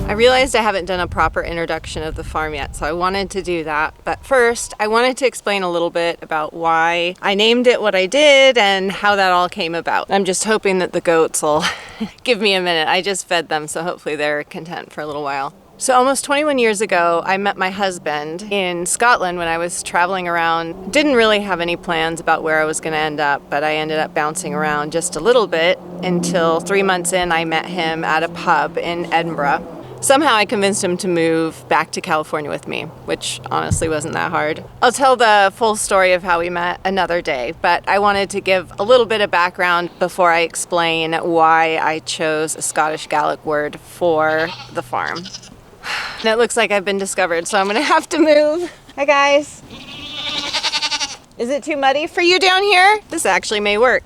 I realized I haven't done a proper introduction of the farm yet, so I wanted to do that. But first, I wanted to explain a little bit about why I named it what I did and how that all came about. I'm just hoping that the goats will give me a minute. I just fed them, so hopefully they're content for a little while. So almost 21 years ago, I met my husband in Scotland when I was traveling around. Didn't really have any plans about where I was going to end up, but I ended up bouncing around just a little bit until 3 months in, I met him at a pub in Edinburgh. Somehow I convinced him to move back to California with me, which honestly wasn't that hard. I'll tell the full story of how we met another day, but I wanted to give a little bit of background before I explain why I chose a Scottish Gaelic word for the farm. And it looks like I've been discovered, so I'm gonna have to move. Hi guys. Is it too muddy for you down here? This actually may work.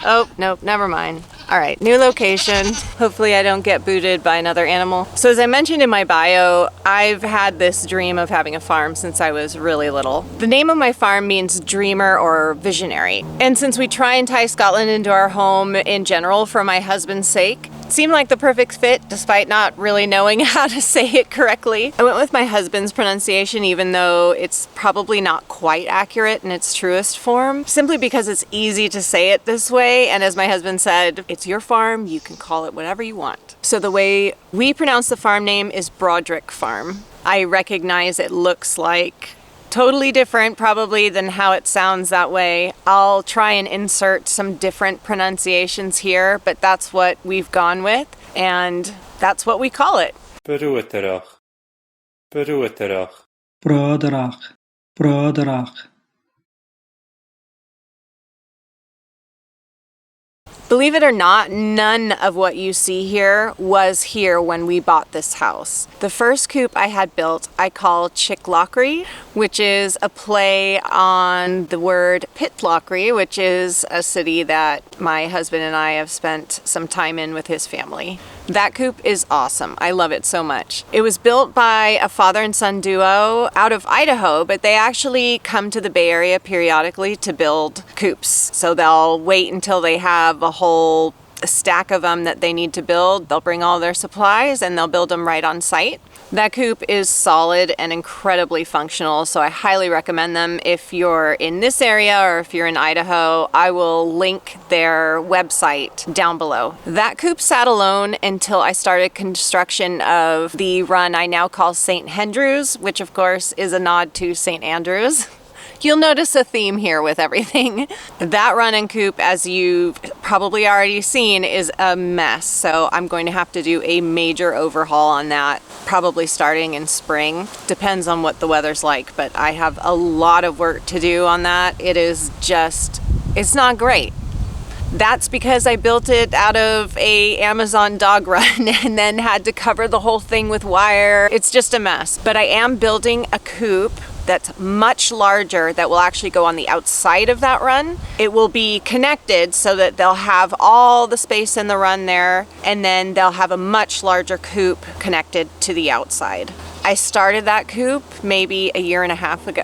Oh, nope, never mind. All right, new location. Hopefully I don't get booted by another animal. So as I mentioned in my bio, I've had this dream of having a farm since I was really little. The name of my farm means dreamer or visionary. And since we try and tie Scotland into our home in general for my husband's sake, it seemed like the perfect fit despite not really knowing how to say it correctly. I went with my husband's pronunciation even though it's probably not quite accurate in its truest form, simply because it's easy to say it this way, and as my husband said, it's your farm, you can call it whatever you want. So the way we pronounce the farm name is Bruadarach Farm. I recognize it looks like totally different probably than how it sounds that way. I'll try and insert some different pronunciations here, but that's what we've gone with, and that's what we call it. Bruadarach. Bruadarach. Bruadarach. Bruadarach. Believe it or not, none of what you see here was here when we bought this house. The first coop I had built I call Chicklockery, which is a play on the word Pitlochry, which is a city that my husband and I have spent some time in with his family. That coop is awesome. I love it so much. It was built by a father and son duo out of Idaho, but they actually come to the Bay Area periodically to build coops. So they'll wait until they have a whole stack of them that they need to build. They'll bring all their supplies and they'll build them right on site. That coop is solid and incredibly functional, so I highly recommend them if you're in this area or if you're in Idaho. I will link their website down below. That coop sat alone until I started construction of the run I now call St. Hendrews, which of course is a nod to St. Andrews. You'll notice a theme here with everything. That run and coop, as you've probably already seen, is a mess. So I'm going to have to do a major overhaul on that, probably starting in spring. Depends on what the weather's like, but I have a lot of work to do on that. It is just, it's not great. That's because I built it out of a Amazon dog run and then had to cover the whole thing with wire. It's just a mess. But I am building a coop that's much larger that will actually go on the outside of that run. It will be connected so that they'll have all the space in the run there, and then they'll have a much larger coop connected to the outside. I started that coop maybe a year and a half ago.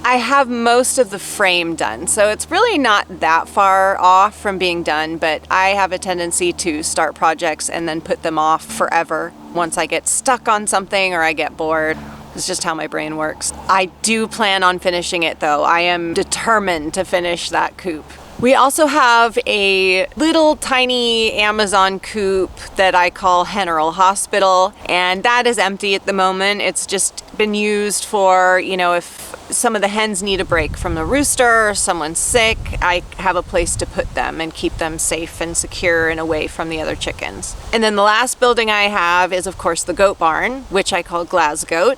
I have most of the frame done, so it's really not that far off from being done, but I have a tendency to start projects and then put them off forever once I get stuck on something or I get bored. It's just how my brain works. I do plan on finishing it though. I am determined to finish that coop. We also have a little tiny Amazon coop that I call General Hospital, and that is empty at the moment. It's just been used for, you know, if some of the hens need a break from the rooster or someone's sick, I have a place to put them and keep them safe and secure and away from the other chickens. And then the last building I have is of course the goat barn, which I call Glasgow.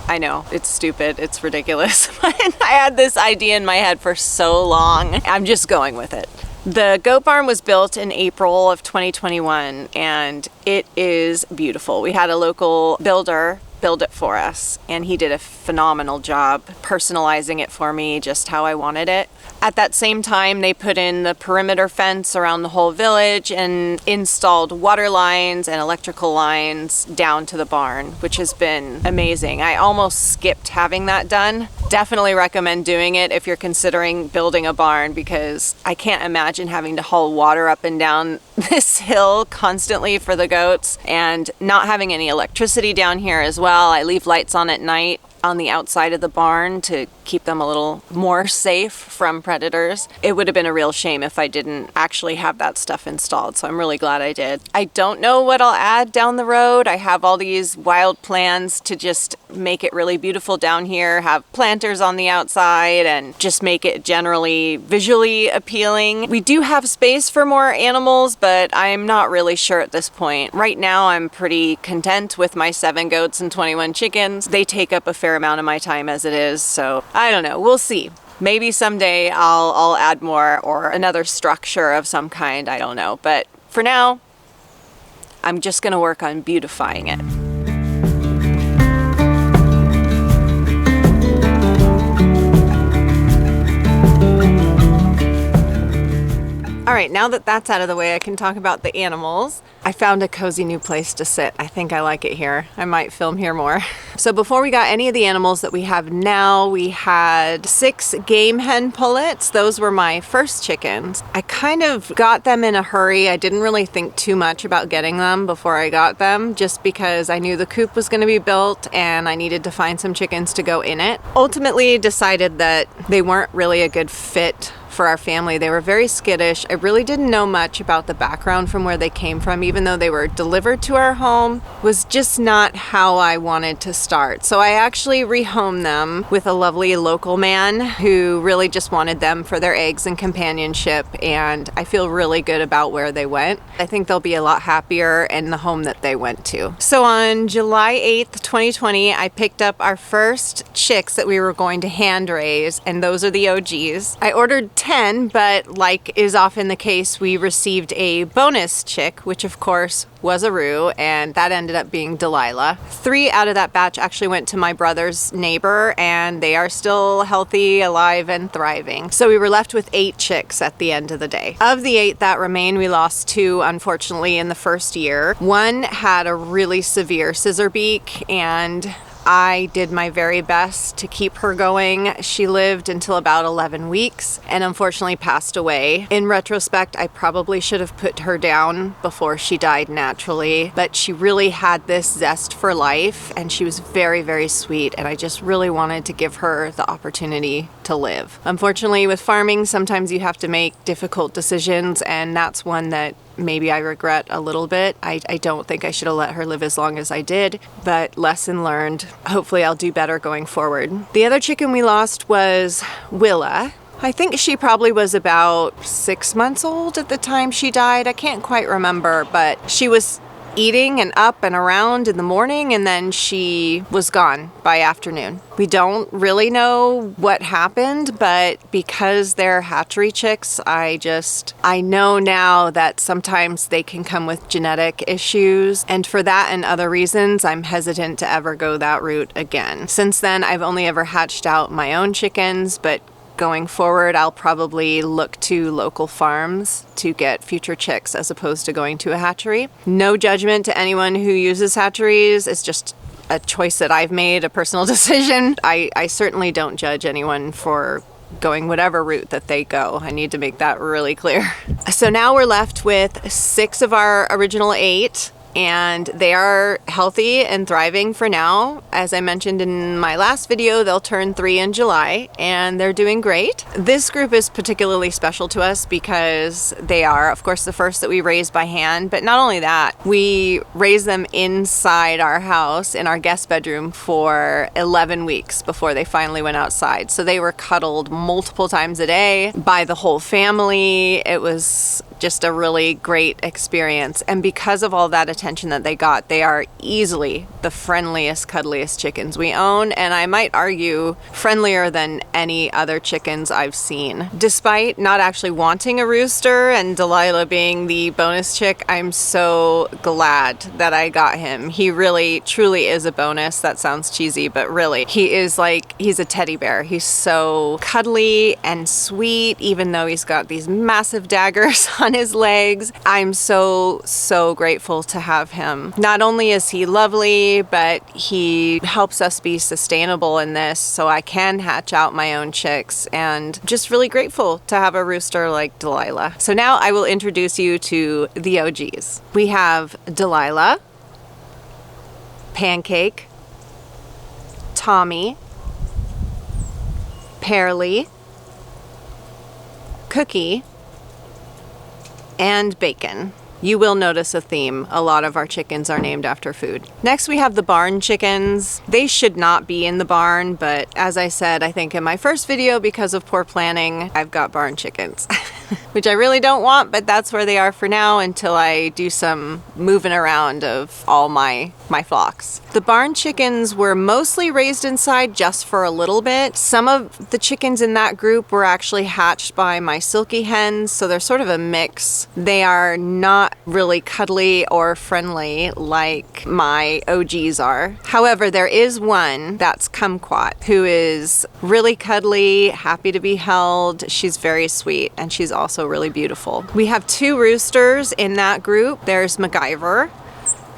I know, it's stupid, it's ridiculous. I had this idea in my head for so long. I'm just going with it. The goat barn was built in April of 2021 and it is beautiful. We had a local builder build it for us and he did a phenomenal job personalizing it for me just how I wanted it. At that same time, they put in the perimeter fence around the whole village and installed water lines and electrical lines down to the barn, which has been amazing. I almost skipped having that done. Definitely recommend doing it if you're considering building a barn, because I can't imagine having to haul water up and down this hill constantly for the goats, and not having any electricity down here as well. I leave lights on at night on the outside of the barn to keep them a little more safe from predators. It would have been a real shame if I didn't actually have that stuff installed, so I'm really glad I did. I don't know what I'll add down the road. I have all these wild plans to just make it really beautiful down here, have planters on the outside, and just make it generally visually appealing. We do have space for more animals, but I'm not really sure at this point. Right now, I'm pretty content with my 7 goats and 21 chickens. They take up a fair amount of my time as it is, so I don't know. We'll see. Maybe someday I'll add more, or another structure of some kind. I don't know. But for now, I'm just going to work on beautifying it. All right, now that that's out of the way, I can talk about the animals. I found a cozy new place to sit. I think I like it here. I might film here more. So before we got any of the animals that we have now, we had 6 game hen pullets. Those were my first chickens. I kind of got them in a hurry. I didn't really think too much about getting them before I got them, just because I knew the coop was going to be built and I needed to find some chickens to go in it. Ultimately decided that they weren't really a good fit for our family. They were very skittish. I really didn't know much about the background from where they came from, even though they were delivered to our home. Was just not how I wanted to start. So I actually rehomed them with a lovely local man who really just wanted them for their eggs and companionship, and I feel really good about where they went. I think they'll be a lot happier in the home that they went to. So on July 8th, 2020, I picked up our first chicks that we were going to hand raise, and those are the OGs. I ordered 10, but like is often the case, we received a bonus chick, which of course was a Roo, and that ended up being Delilah. 3 out of that batch actually went to my brother's neighbor, and they are still healthy, alive, and thriving. So we were left with 8 chicks at the end of the day. Of the 8 that remain, we lost 2, unfortunately, in the first year. One had a really severe scissor beak, and I did my very best to keep her going. She lived until about 11 weeks and unfortunately passed away. In retrospect, I probably should have put her down before she died naturally, but she really had this zest for life and she was very, very sweet, and I just really wanted to give her the opportunity to live. Unfortunately, with farming, sometimes you have to make difficult decisions, and that's one that maybe I regret a little bit. I don't think I should have let her live as long as I did, but lesson learned. Hopefully I'll do better going forward. The other chicken we lost was Willa. I think she probably was about 6 months old at the time she died. I can't quite remember, but she was eating and up and around in the morning, and then she was gone by afternoon. We don't really know what happened, but because they're hatchery chicks, I know now that sometimes they can come with genetic issues, and for that and other reasons, I'm hesitant to ever go that route again. Since then, I've only ever hatched out my own chickens, but going forward, I'll probably look to local farms to get future chicks as opposed to going to a hatchery. No judgment to anyone who uses hatcheries. It's just a choice that I've made, a personal decision. I certainly don't judge anyone for going whatever route that they go. I need to make that really clear. So now we're left with 6 of our original 8. And they are healthy and thriving for now. As I mentioned in my last video, they'll turn 3 in July, and they're doing great. This group is particularly special to us because they are, of course, the first that we raised by hand, but not only that, we raised them inside our house in our guest bedroom for 11 weeks before they finally went outside. So they were cuddled multiple times a day by the whole family. It was just a really great experience. And because of all that attention that they got, they are easily the friendliest, cuddliest chickens we own, and I might argue friendlier than any other chickens I've seen. Despite not actually wanting a rooster and Delilah being the bonus chick, I'm so glad that I got him. He really, truly is a bonus. That sounds cheesy, but really, he's a teddy bear. He's so cuddly and sweet, even though he's got these massive daggers on his legs. I'm so grateful to have him. Not only is he lovely, but he helps us be sustainable in this, so I can hatch out my own chicks, and just really grateful to have a rooster like Delilah. So now I will introduce you to the OGs. We have Delilah, Pancake, Tommy, Pearly, Cookie, and Bacon. You will notice a theme. A lot of our chickens are named after food. Next, we have the barn chickens. They should not be in the barn, but as I said, I think in my first video, because of poor planning, I've got barn chickens, which I really don't want, but that's where they are for now until I do some moving around of all my flocks. The barn chickens were mostly raised inside just for a little bit. Some of the chickens in that group were actually hatched by my silky hens, so they're sort of a mix. They are not really cuddly or friendly like my OGs are. However, there is one, that's Kumquat, who is really cuddly, happy to be held. She's very sweet, and she's also really beautiful. We have two roosters in that group. There's MacGyver,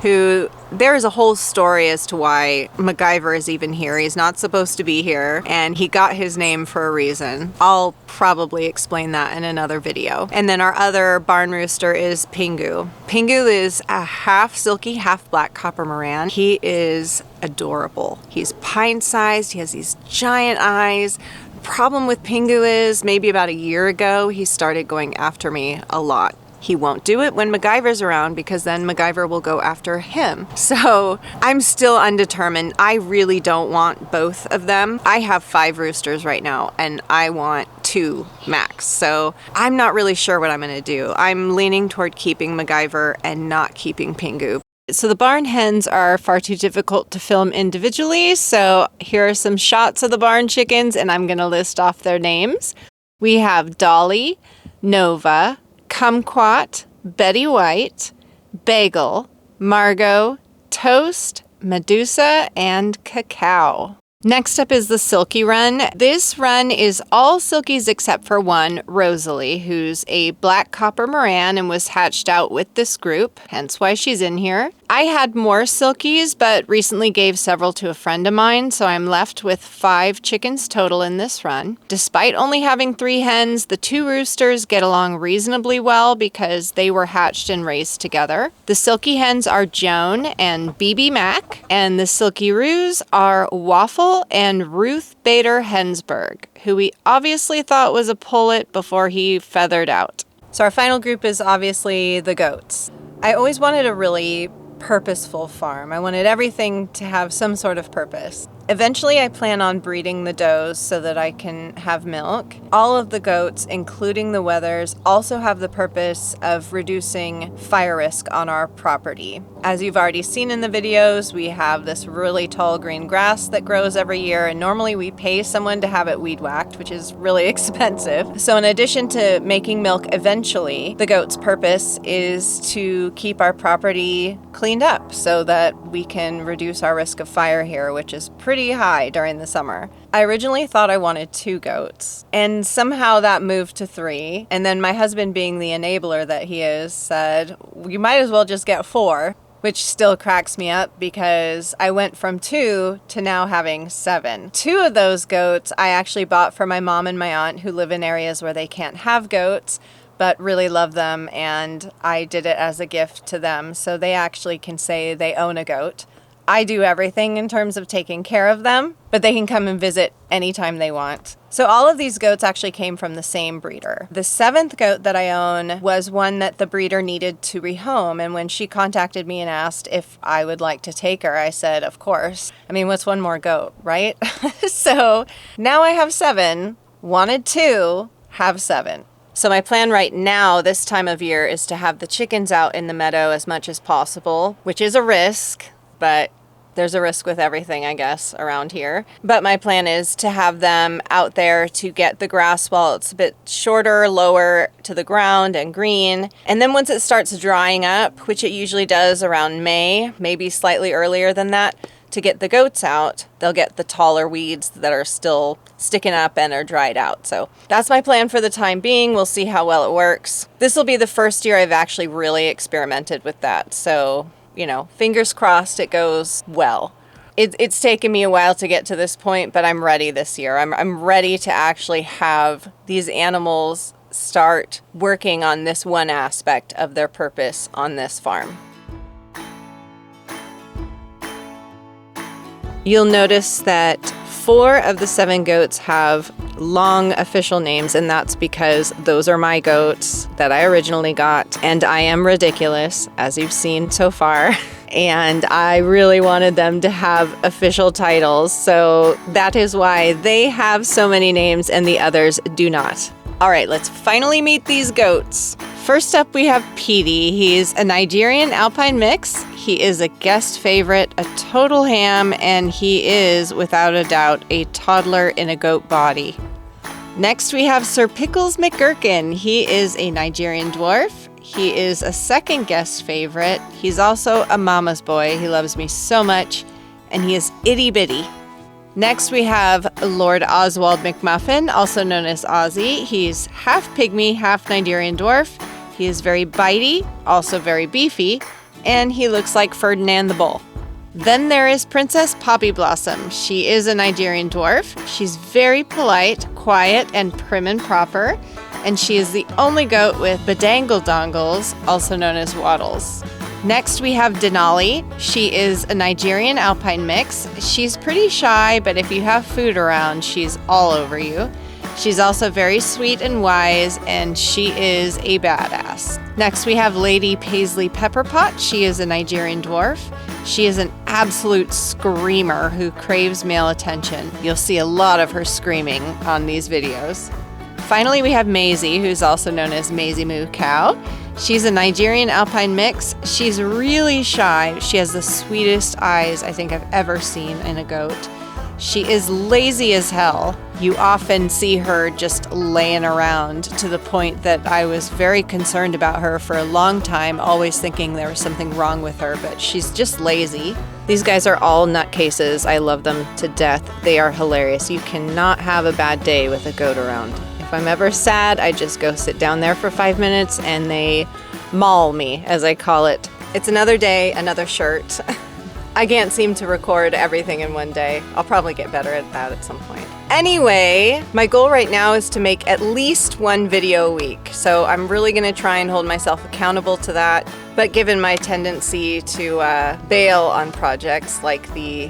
who there's a whole story as to why MacGyver is even here. He's not supposed to be here, and he got his name for a reason. I'll probably explain that in another video. And then our other barn rooster is Pingu. Pingu is a half silky, half black copper Moran. He is adorable. He's pint-sized. He has these giant eyes. The problem with Pingu is maybe about a year ago, he started going after me a lot. He won't do it when MacGyver's around because then MacGyver will go after him. So I'm still undetermined. I really don't want both of them. I have 5 roosters right now and I want 2 max. So I'm not really sure what I'm gonna do. I'm leaning toward keeping MacGyver and not keeping Pingu. So the barn hens are far too difficult to film individually. So here are some shots of the barn chickens and I'm gonna list off their names. We have Dolly, Nova, Kumquat, Betty White, Bagel, Margot, Toast, Medusa, and Cacao. Next up is the Silky Run. This run is all Silkies except for one, Rosalie, who's a black copper Moran and was hatched out with this group, hence why she's in here. I had more Silkies, but recently gave several to a friend of mine, so I'm left with 5 chickens total in this run. Despite only having 3 hens, the 2 roosters get along reasonably well because they were hatched and raised together. The Silky hens are Joan and BB Mac, and the Silky roos are Waffle and Ruth Bader Hensberg, who we obviously thought was a pullet before he feathered out. So our final group is obviously the goats. I always wanted a really purposeful farm. I wanted everything to have some sort of purpose. Eventually, I plan on breeding the does so that I can have milk. All of the goats, including the wethers, also have the purpose of reducing fire risk on our property. As you've already seen in the videos, we have this really tall green grass that grows every year, and normally we pay someone to have it weed whacked, which is really expensive. So in addition to making milk eventually, the goats' purpose is to keep our property cleaned up so that we can reduce our risk of fire here, which is pretty high during the summer. I originally thought I wanted 2 goats, and somehow that moved to 3, and then my husband, being the enabler that he is, said, you might as well just get 4, which still cracks me up because I went from 2 to now having 7. 2 of those goats I actually bought for my mom and my aunt who live in areas where they can't have goats, but really love them, and I did it as a gift to them, so they actually can say they own a goat. I do everything in terms of taking care of them, but they can come and visit anytime they want. So all of these goats actually came from the same breeder. The 7th goat that I own was one that the breeder needed to rehome, and when she contacted me and asked if I would like to take her, I said, of course. I mean, what's one more goat, right? So now I have 7, wanted 2, have 7. So my plan right now, this time of year, is to have the chickens out in the meadow as much as possible, which is a risk, but there's a risk with everything, I guess, around here. But my plan is to have them out there to get the grass while it's a bit shorter, lower to the ground and green. And then once it starts drying up, which it usually does around May, maybe slightly earlier than that, to get the goats out, they'll get the taller weeds that are still sticking up and are dried out. So that's my plan for the time being. We'll see how well it works. This will be the first year I've actually really experimented with that. So, you know, fingers crossed it goes well. It's taken me a while to get to this point, but I'm ready this year. I'm ready to actually have these animals start working on this one aspect of their purpose on this farm. You'll notice that 4 of the 7 goats have long official names, and that's because those are my goats that I originally got, and I am ridiculous, as you've seen so far, and I really wanted them to have official titles, so that is why they have so many names and the others do not. All right, let's finally meet these goats. First up, we have Petey. He's a Nigerian Alpine mix. He is a guest favorite, a total ham, and he is, without a doubt, a toddler in a goat body. Next, we have Sir Pickles McGurkin. He is a Nigerian dwarf. He is a second guest favorite. He's also a mama's boy. He loves me so much, and he is itty bitty. Next, we have Lord Oswald McMuffin, also known as Ozzy. He's half pygmy, half Nigerian dwarf. He is very bitey, also very beefy, and he looks like Ferdinand the Bull. Then there is Princess Poppy Blossom. She is a Nigerian dwarf. She's very polite, quiet, and prim and proper, and she is the only goat with bedangle dongles, also known as waddles. Next, we have Denali. She is a Nigerian Alpine mix. She's pretty shy, but if you have food around, she's all over you. She's also very sweet and wise, and she is a badass. Next, we have Lady Paisley Pepperpot. She is a Nigerian dwarf. She is an absolute screamer who craves male attention. You'll see a lot of her screaming on these videos. Finally, we have Maisie, who's also known as Maisie Moo Cow. She's a Nigerian Alpine mix. She's really shy. She has the sweetest eyes I think I've ever seen in a goat. She is lazy as hell. You often see her just laying around, to the point that I was very concerned about her for a long time, always thinking there was something wrong with her, but she's just lazy. These guys are all nutcases. I love them to death. They are hilarious. You cannot have a bad day with a goat around. If I'm ever sad, I just go sit down there for 5 minutes and they maul me, as I call it. It's another day, another shirt. I can't seem to record everything in one day. I'll probably get better at that at some point. Anyway, my goal right now is to make at least 1 video a week. So I'm really gonna try and hold myself accountable to that. But given my tendency to bail on projects like the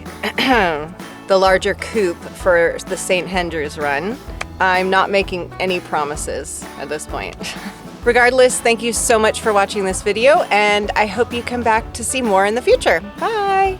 the larger coop for the St. Hendrews run, I'm not making any promises at this point. Regardless, thank you so much for watching this video, and I hope you come back to see more in the future. Bye!